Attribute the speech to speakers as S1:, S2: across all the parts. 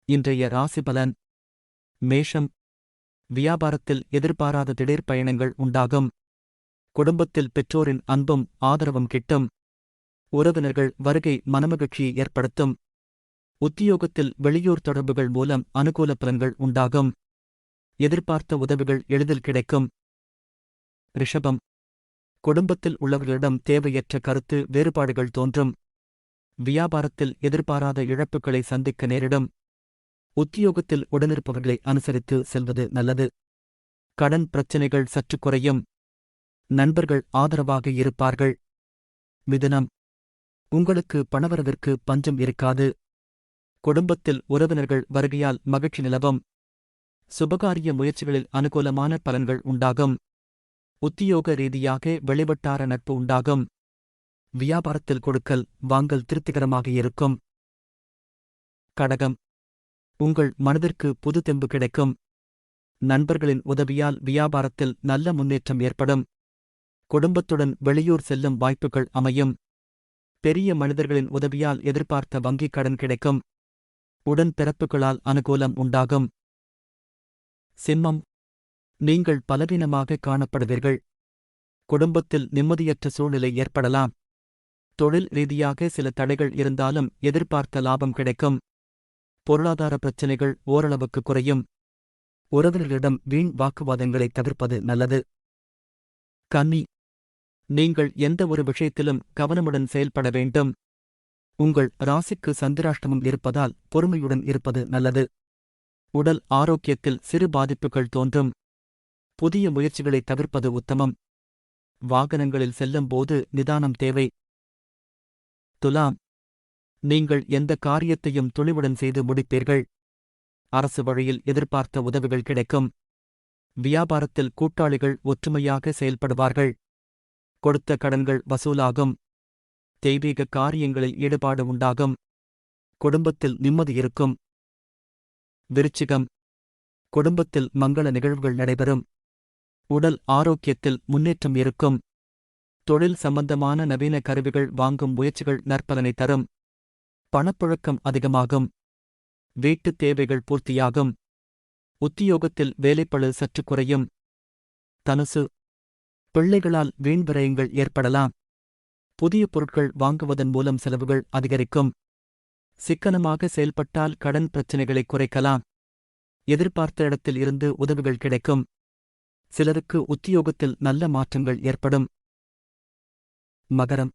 S1: இன்றைய ராசிபலன். மேஷம். வியாபாரத்தில் எதிர்பாராத திடீர் பயணங்கள் உண்டாகும். குடும்பத்தில் பெற்றோரின் அன்பும் ஆதரவும் கிட்டும். உறவினர்கள் வருகை மனமகிழ்ச்சியை ஏற்படுத்தும். உத்தியோகத்தில் வெளியூர் தொடர்புகள் மூலம் அனுகூல பலன்கள் உண்டாகும். எதிர்பார்த்த உதவிகள் எளிதில் கிடைக்கும். ரிஷபம். குடும்பத்தில் உள்ளவர்களிடம் தேவையற்ற கருத்து வேறுபாடுகள் தோன்றும். வியாபாரத்தில் எதிர்பாராத இழப்புகளை சந்திக்க நேரிடும். உத்தியோகத்தில் உடனிருப்பவர்களை அனுசரித்து செல்வது நல்லது. கடன் பிரச்சினைகள் சற்று குறையும். நண்பர்கள் ஆதரவாக இருப்பார்கள். மிதுனம். உங்களுக்கு பணவரவிற்கு பஞ்சம் இருக்காது. குடும்பத்தில் உறவினர்கள் வருகையால் மகிழ்ச்சி நிலவும். சுபகாரிய முயற்சிகளில் அனுகூலமான பலன்கள் உண்டாகும். உத்தியோக ரீதியாக வெளிவட்டார நட்பு உண்டாகும். வியாபாரத்தில் கொடுக்கல் வாங்கல் திருப்திகரமாக இருக்கும். கடகம். உங்கள் மனதிற்கு புது தெம்பு கிடைக்கும். நண்பர்களின் உதவியால் வியாபாரத்தில் நல்ல முன்னேற்றம் ஏற்படும். குடும்பத்துடன் வெளியூர் செல்லும் வாய்ப்புகள் அமையும். பெரிய மனிதர்களின் உதவியால் எதிர்பார்த்த வங்கிக் கடன் கிடைக்கும். உடன்பிறப்புகளால் அனுகூலம் உண்டாகும். சிம்மம். நீங்கள் பலவீனமாக காணப்படுவீர்கள். குடும்பத்தில் நிம்மதியற்ற சூழ்நிலை ஏற்படலாம். தொழில் ரீதியாக சில தடைகள் இருந்தாலும் எதிர்பார்த்த லாபம் கிடைக்கும். பொருளாதார பிரச்சினைகள் ஓரளவுக்கு குறையும். உறவினர்களிடம் வீண் வாக்குவாதங்களை தவிர்ப்பது நல்லது. கன்னி. நீங்கள் எந்த ஒரு விஷயத்திலும் கவனமுடன் செயல்பட வேண்டும். உங்கள் ராசிக்கு சந்திராஷ்டமம் இருப்பதால் பொறுமையுடன் இருப்பது நல்லது. உடல் ஆரோக்கியத்தில் சிறு பாதிப்புகள் தோன்றும். புதிய முயற்சிகளை தவிர்ப்பது உத்தமம். வாகனங்களில் செல்லும்போது நிதானம் தேவை. துலாம். நீங்கள் எந்த காரியத்தையும் துணிவுடன் செய்து முடிப்பீர்கள். அரசு வழியில் எதிர்பார்த்த உதவிகள் கிடைக்கும். வியாபாரத்தில் கூட்டாளிகள் ஒற்றுமையாக செயல்படுவார்கள். கொடுத்த கடன்கள் வசூலாகும். தெய்வீக காரியங்களில் ஈடுபாடு உண்டாகும். குடும்பத்தில் நிம்மதி இருக்கும். விருச்சிகம். குடும்பத்தில் மங்கள நிகழ்வுகள் நடைபெறும். உடல் ஆரோக்கியத்தில் முன்னேற்றம் இருக்கும். தொழில் சம்பந்தமான நவீன கருவிகள் வாங்கும் முயற்சிகள் நற்பலனை தரும். பணப்புழக்கம் அதிகமாகும். வீட்டுத் தேவைகள் பூர்த்தியாகும். உத்தியோகத்தில் வேலைப்பளு சற்று குறையும். தனுசு. பிள்ளைகளால் வீண் விரயங்கள் ஏற்படலாம். புதிய பொருட்கள் வாங்குவதன் மூலம் செலவுகள் அதிகரிக்கும். சிக்கனமாக செயல்பட்டால் கடன் பிரச்சினைகளை குறைக்கலாம். எதிர்பார்த்த இடத்தில் இருந்து உதவிகள் கிடைக்கும். சிலருக்கு உத்தியோகத்தில் நல்ல மாற்றங்கள் ஏற்படும். மகரம்.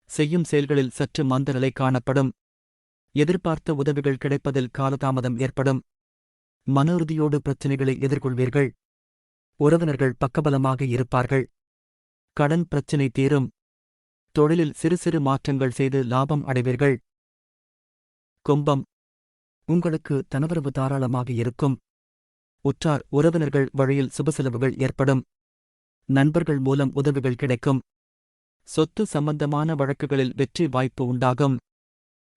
S1: செய்யும் செயல்களில் சற்று மந்தநிலை காணப்படும். எதிர்பார்த்த உதவிகள் கிடைப்பதில் காலதாமதம் ஏற்படும். மன உறுதியோடு பிரச்சினைகளை எதிர்கொள்வீர்கள். உறவினர்கள் பக்கபலமாக இருப்பார்கள். கடன் பிரச்சினை தீரும். தொழிலில் சிறு சிறு மாற்றங்கள் செய்து லாபம் அடைவீர்கள். கும்பம். உங்களுக்கு தனவரவு தாராளமாக இருக்கும். உற்றார் உறவினர்கள் வழியில் சுபசெலவுகள் ஏற்படும். நண்பர்கள் மூலம் உதவிகள் கிடைக்கும். சொத்து சம்பந்தமான வழக்குகளில் வெற்றி வாய்ப்பு உண்டாகும்.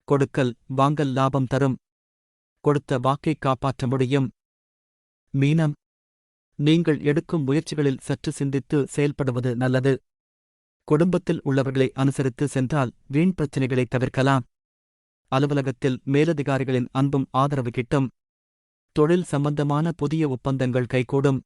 S1: கொடுக்கல் வாங்கல் லாபம் தரும். கொடுத்த வாக்கை காப்பாற்ற முடியும். மீனம். நீங்கள் எடுக்கும் முயற்சிகளில் சற்று சிந்தித்து செயல்படுவது நல்லது. குடும்பத்தில் உள்ளவர்களை அனுசரித்து சென்றால் வீண் பிரச்சினைகளை தவிர்க்கலாம். அலுவலகத்தில் மேலதிகாரிகளின் அன்பும் ஆதரவு கிட்டும். தொழில் சம்பந்தமான புதிய ஒப்பந்தங்கள் கைகூடும்.